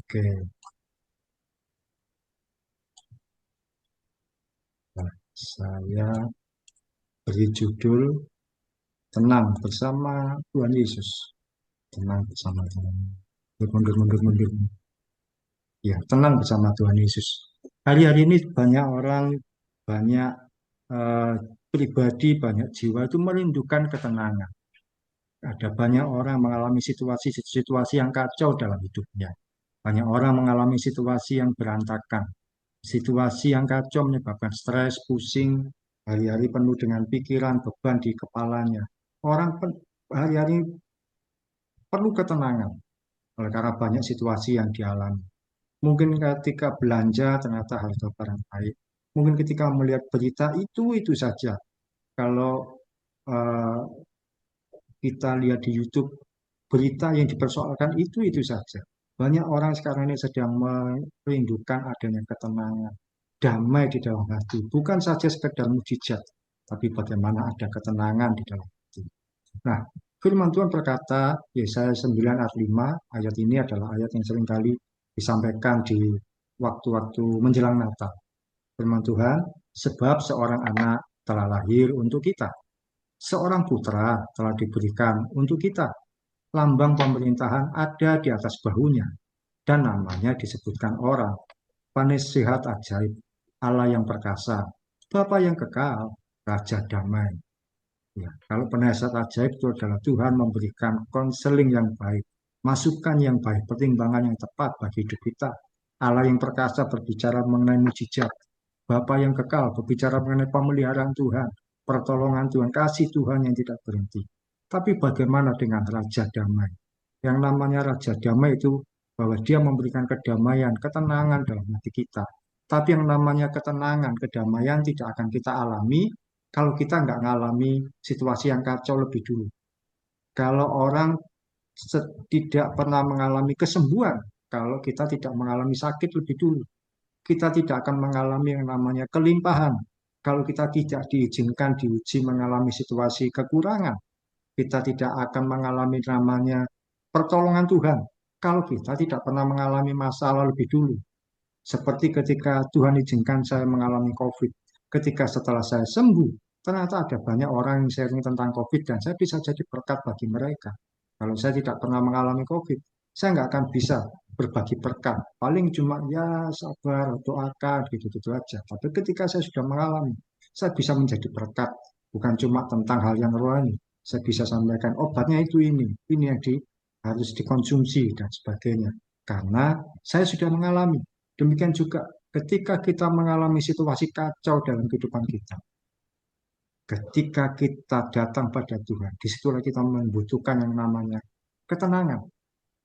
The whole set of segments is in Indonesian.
Oke, nah, saya beri judul Tenang bersama Tuhan Yesus. Tenang bersama Tuhan. Mundur, mundur, mundur. Ya, tenang bersama Tuhan Yesus. Hari-hari ini banyak orang, banyak eh, pribadi, banyak jiwa itu merindukan ketenangan. Ada banyak orang mengalami situasi-situasi yang kacau dalam hidupnya. Banyak orang mengalami situasi yang berantakan. Situasi yang kacau menyebabkan stres, pusing, hari-hari penuh dengan pikiran, beban di kepalanya. Orang hari-hari perlu ketenangan oleh karena banyak situasi yang dialami. Mungkin ketika belanja ternyata harga barang baik. Mungkin ketika melihat berita itu saja. Kalau eh, kita lihat di YouTube berita yang dipersoalkan itu saja. Banyak orang sekarang ini sedang merindukan adanya ketenangan, damai di dalam hati. Bukan saja sekedar mujizat, tapi bagaimana ada ketenangan di dalam hati. Nah, firman Tuhan berkata, Yesaya 9 ayat 5, ayat ini adalah ayat yang seringkali disampaikan di waktu-waktu menjelang Natal. Firman Tuhan, sebab seorang anak telah lahir untuk kita, seorang putra telah diberikan untuk kita, lambang pemerintahan ada di atas bahunya, dan namanya disebutkan orang, Penasihat Ajaib, Allah yang perkasa, Bapa yang kekal, Raja Damai. Ya, kalau penasihat ajaib itu adalah Tuhan memberikan konseling yang baik, masukan yang baik, pertimbangan yang tepat bagi hidup kita. Allah yang perkasa berbicara mengenai mujizat, Bapa yang kekal berbicara mengenai pemeliharaan Tuhan, pertolongan Tuhan, kasih Tuhan yang tidak berhenti. Tapi bagaimana dengan Raja Damai? Yang namanya Raja Damai itu bahwa dia memberikan kedamaian, ketenangan dalam hati kita. Tapi yang namanya ketenangan, kedamaian tidak akan kita alami kalau kita nggak ngalami situasi yang kacau lebih dulu. Kalau orang tidak pernah mengalami kesembuhan, kalau kita tidak mengalami sakit lebih dulu, kita tidak akan mengalami yang namanya kelimpahan. Kalau kita tidak diizinkan diuji mengalami situasi kekurangan, kita tidak akan mengalami namanya pertolongan Tuhan. Kalau kita tidak pernah mengalami masalah lebih dulu, seperti ketika Tuhan izinkan saya mengalami COVID, ketika setelah saya sembuh, ternyata ada banyak orang yang sharing tentang COVID dan saya bisa jadi berkat bagi mereka. Kalau saya tidak pernah mengalami COVID, saya nggak akan bisa berbagi berkat. Paling cuma ya sabar, doakan, gitu-gitu aja. Tapi ketika saya sudah mengalami, saya bisa menjadi berkat. Bukan cuma tentang hal yang rohani. Saya bisa sampaikan obatnya itu ini yang harus dikonsumsi dan sebagainya. Karena saya sudah mengalami. Demikian juga ketika kita mengalami situasi kacau dalam kehidupan kita, ketika kita datang pada Tuhan, disitulah kita membutuhkan yang namanya ketenangan.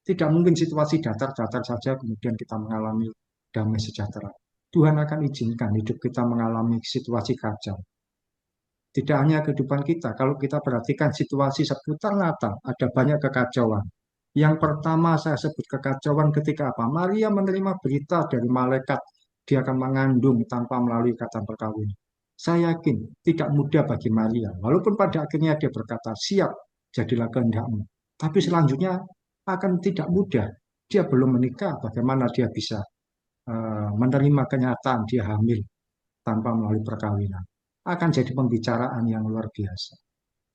Tidak mungkin situasi datar-datar saja kemudian kita mengalami damai sejahtera. Tuhan akan izinkan hidup kita mengalami situasi kacau. Tidak hanya kehidupan kita, kalau kita perhatikan situasi seputar Natal, ada banyak kekacauan. Yang pertama saya sebut kekacauan ketika apa? Maria menerima berita dari malaikat, dia akan mengandung tanpa melalui ikatan perkawinan. Saya yakin tidak mudah bagi Maria, walaupun pada akhirnya dia berkata, siap, jadilah kehendakmu. Tapi selanjutnya akan tidak mudah. Dia belum menikah, bagaimana dia bisa menerima kenyataan dia hamil tanpa melalui perkawinan. Akan jadi pembicaraan yang luar biasa.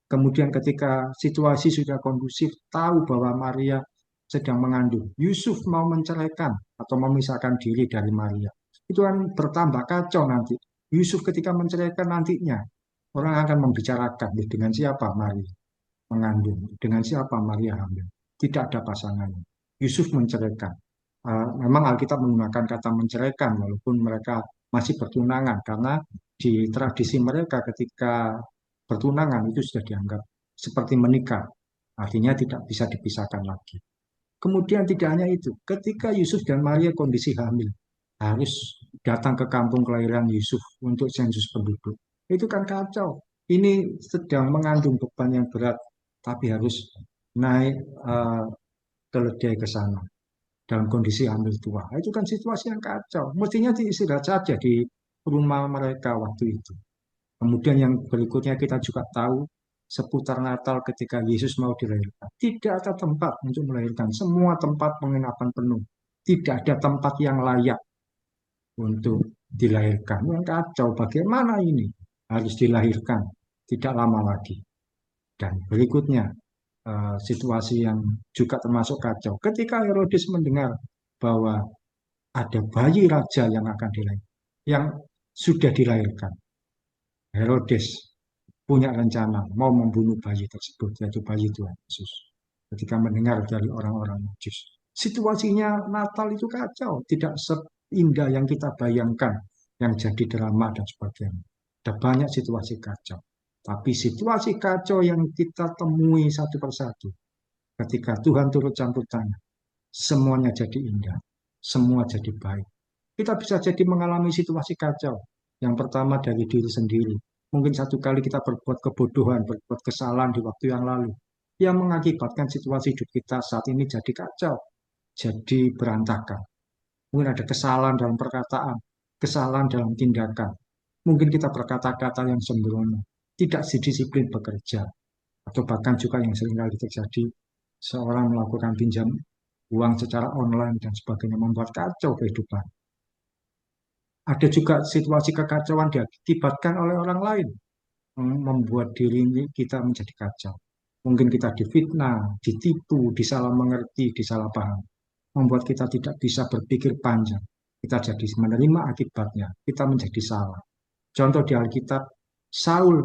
Kemudian ketika situasi sudah kondusif, tahu bahwa Maria sedang mengandung. Yusuf mau menceraikan atau memisahkan diri dari Maria. Itu kan bertambah kacau nanti. Yusuf ketika menceraikan nantinya, orang akan membicarakan dengan siapa Maria mengandung, dengan siapa Maria hamil. Tidak ada pasangannya. Yusuf menceraikan. Memang Alkitab menggunakan kata menceraikan, walaupun mereka masih bertunangan, karena di tradisi mereka ketika bertunangan itu sudah dianggap seperti menikah, artinya tidak bisa dipisahkan lagi. Kemudian tidak hanya itu, ketika Yusuf dan Maria kondisi hamil, harus datang ke kampung kelahiran Yusuf untuk sensus penduduk. Itu kan kacau. Ini sedang mengandung beban yang berat, tapi harus naik keledai ke sana dalam kondisi hamil tua. Itu kan situasi yang kacau. Mestinya diistirahat saja di rumah mereka waktu itu. Kemudian yang berikutnya kita juga tahu seputar Natal ketika Yesus mau dilahirkan. Tidak ada tempat untuk melahirkan. Semua tempat penginapan penuh. tidak ada tempat yang layak untuk dilahirkan. Yang kacau, bagaimana ini? Harus dilahirkan, tidak lama lagi. Dan berikutnya, situasi yang juga termasuk kacau. Ketika Herodes mendengar bahwa ada bayi raja yang akan dilahirkan, yang sudah dilahirkan, Herodes punya rencana mau membunuh bayi tersebut, yaitu bayi Tuhan Yesus. Ketika mendengar dari orang-orang Majus, situasinya Natal itu kacau, tidak seindah yang kita bayangkan, yang jadi drama dan sebagainya. Ada banyak situasi kacau, tapi situasi kacau yang kita temui satu persatu, ketika Tuhan turut campur tangan, semuanya jadi indah, semua jadi baik. Kita bisa jadi mengalami situasi kacau. Yang pertama dari diri sendiri. Mungkin satu kali kita berbuat kebodohan, berbuat kesalahan di waktu yang lalu. Yang mengakibatkan situasi hidup kita saat ini jadi kacau, jadi berantakan. Mungkin ada kesalahan dalam perkataan, kesalahan dalam tindakan. Mungkin kita berkata-kata yang sembrono, tidak disiplin bekerja. Atau bahkan juga yang sering kali terjadi, seorang melakukan pinjam uang secara online dan sebagainya, membuat kacau kehidupan. Ada juga situasi kekacauan diakibatkan oleh orang lain, membuat diri kita menjadi kacau. Mungkin kita difitnah, ditipu, disalah mengerti, disalah paham, membuat kita tidak bisa berpikir panjang. Kita jadi menerima akibatnya, kita menjadi salah. Contoh di Alkitab, Saul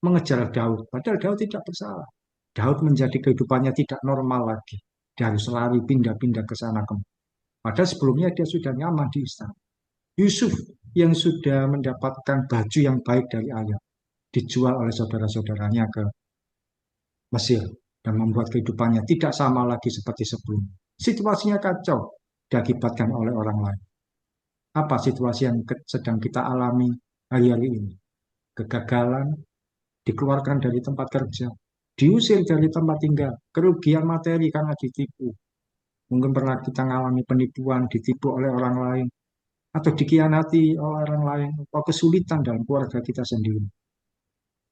mengejar Daud, padahal Daud tidak bersalah. Daud menjadi kehidupannya tidak normal lagi. Dia harus lari pindah-pindah ke sana kemari. Padahal sebelumnya dia sudah nyaman di istana. Yusuf yang sudah mendapatkan baju yang baik dari ayah dijual oleh saudara-saudaranya ke Mesir dan membuat kehidupannya tidak sama lagi seperti sebelumnya. Situasinya kacau diakibatkan oleh orang lain. Apa situasi yang sedang kita alami hari-hari ini? Kegagalan, dikeluarkan dari tempat kerja, diusir dari tempat tinggal, kerugian materi karena ditipu. Mungkin pernah kita mengalami penipuan, ditipu oleh orang lain, atau dikhianati oleh orang lain, atau kesulitan dalam keluarga kita sendiri.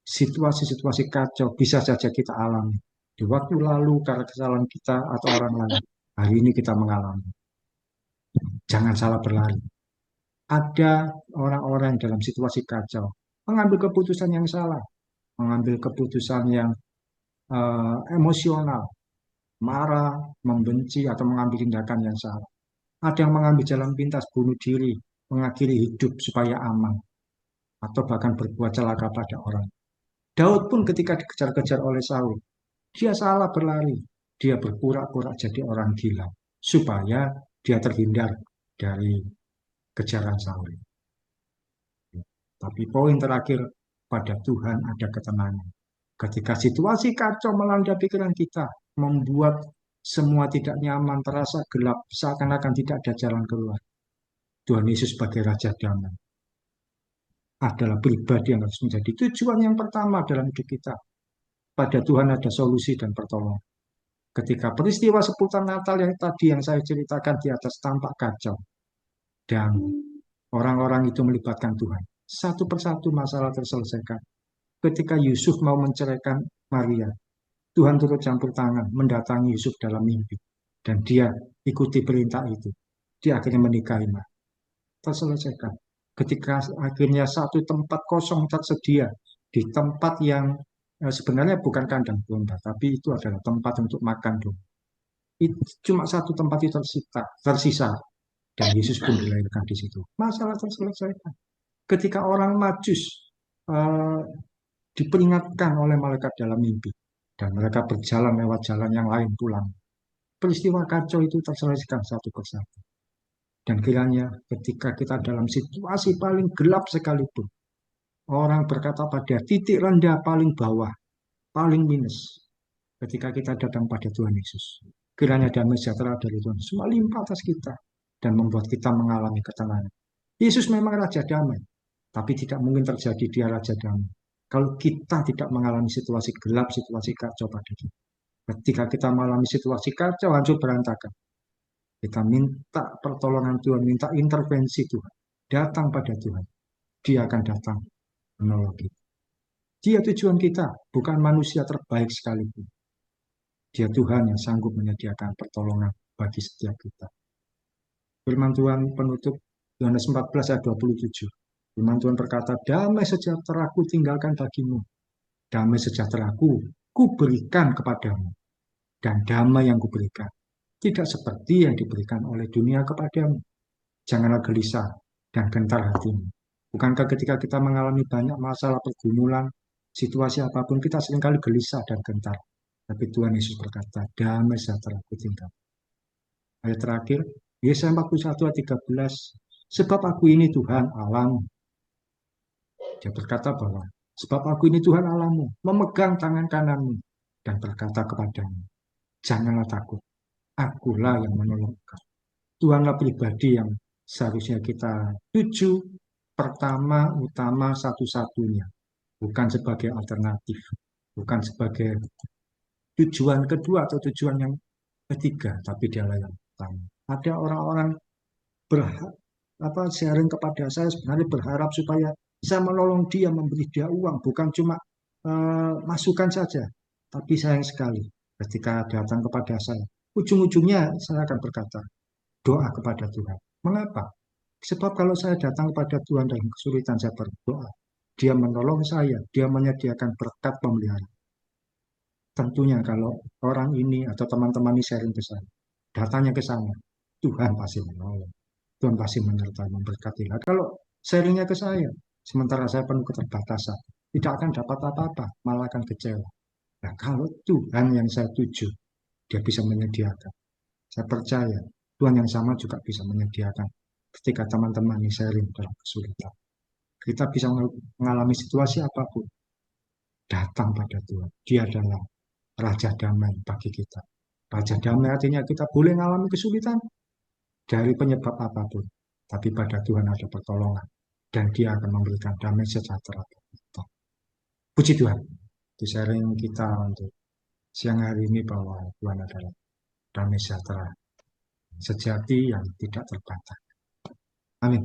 Situasi-situasi kacau bisa saja kita alami di waktu lalu karena kesalahan kita atau orang lain. Hari ini kita mengalami. Jangan salah berlari. Ada orang-orang dalam situasi kacau mengambil keputusan yang salah, mengambil keputusan yang emosional, marah, membenci atau mengambil tindakan yang salah. Ada yang mengambil jalan pintas, bunuh diri, mengakhiri hidup supaya aman, atau bahkan berbuat celaka pada orang. Daud pun ketika dikejar-kejar oleh Saul, dia salah berlari. Dia berpura-pura jadi orang gila supaya dia terhindar dari kejaran Saul. Tapi poin terakhir, pada Tuhan ada ketenangan. Ketika situasi kacau melanda pikiran kita, membuat semua tidak nyaman, terasa gelap, seakan-akan tidak ada jalan keluar. Tuhan Yesus sebagai Raja Damai adalah pribadi yang harus menjadi tujuan yang pertama dalam hidup kita. Pada Tuhan ada solusi dan pertolongan. Ketika peristiwa seputar Natal yang tadi yang saya ceritakan di atas tampak kacau, dan orang-orang itu melibatkan Tuhan, satu persatu masalah terselesaikan. Ketika Yusuf mau menceraikan Maria, Tuhan turut campur tangan, mendatangi Yusuf dalam mimpi, dan dia ikuti perintah itu. Dia akhirnya menikahi Maria. Terselesaikan. Ketika akhirnya satu tempat kosong tersedia di tempat yang sebenarnya bukan kandang domba, tapi itu adalah tempat untuk makan domba. Itu cuma satu tempat itu tersisa, dan Yesus pun dilahirkan di situ. Masalah terselesaikan. Ketika orang Majus uh, diperingatkan oleh malaikat dalam mimpi, dan mereka berjalan lewat jalan yang lain pulang. Peristiwa kacau itu terselesaikan satu persatu. Dan kiranya ketika kita dalam situasi paling gelap sekalipun, orang berkata pada titik rendah paling bawah, paling minus, ketika kita datang pada Tuhan Yesus. Kiranya damai sejahtera dari Tuhan semua limpah atas kita dan membuat kita mengalami ketenangan. Yesus memang Raja Damai, tapi tidak mungkin terjadi dia Raja Damai kalau kita tidak mengalami situasi gelap, situasi kacau pada kita. Ketika kita mengalami situasi kacau, hancur berantakan, kita minta pertolongan Tuhan, minta intervensi Tuhan. Datang pada Tuhan. Dia akan datang menolong kita. Dia tujuan kita, bukan manusia terbaik sekalipun. Dia Tuhan yang sanggup menyediakan pertolongan bagi setiap kita. Firman Tuhan penutup Yohanes 14 ayat 27. Firman Tuhan berkata, damai sejahtera-Ku tinggalkan bagimu. Damai sejahtera-Ku kuberikan kepadamu. Dan damai yang kuberikan tidak seperti yang diberikan oleh dunia kepadamu. Janganlah gelisah dan gentar hatimu. Bukankah ketika kita mengalami banyak masalah, pergumulan, situasi apapun, kita seringkali gelisah dan gentar. Tapi Tuhan Yesus berkata, damai sejahtera-Ku tinggal. Ayat terakhir, Yesaya 41 ayat 13, sebab Aku ini Tuhan Allahmu. Dia berkata bahwa, sebab Aku ini Tuhan Allahmu, memegang tangan kananmu, dan berkata kepadamu, janganlah takut, Akulah yang menolong engkau. Tuhanlah pribadi yang seharusnya kita tuju pertama, utama, satu-satunya. Bukan sebagai alternatif, bukan sebagai tujuan kedua atau tujuan yang ketiga, tapi dialah yang pertama. Ada orang-orang berharap sharing kepada saya sebenarnya berharap supaya saya menolong dia, memberi dia uang, bukan cuma masukan saja. Tapi sayang sekali ketika datang kepada saya, ujung-ujungnya saya akan berkata, doa kepada Tuhan. Mengapa? Sebab kalau saya datang kepada Tuhan dalam kesulitan, saya berdoa. Dia menolong saya, dia menyediakan berkat pemeliharaan. Tentunya kalau orang ini atau teman-teman ini sharing ke saya, datanya ke sana, Tuhan pasti menolong. Tuhan pasti menyertai, memberkati. Nah, kalau sharingnya ke saya, sementara saya penuh keterbatasan, tidak akan dapat apa-apa, malah akan kecewa. Nah, kalau Tuhan yang saya tuju, dia bisa menyediakan. Saya percaya Tuhan yang sama juga bisa menyediakan ketika teman-teman ini sharing dalam kesulitan. Kita bisa mengalami situasi apapun, datang pada Tuhan. Dia adalah Raja Damai bagi kita. Raja Damai artinya kita boleh mengalami kesulitan dari penyebab apapun. Tapi pada Tuhan ada pertolongan. Dan dia akan memberikan damai sejahtera bagi kita. Puji Tuhan. Di sharing kita untuk siang hari ini bahwa Tuhan adalah damai sejahtera sejati yang tidak terbatas. Amin.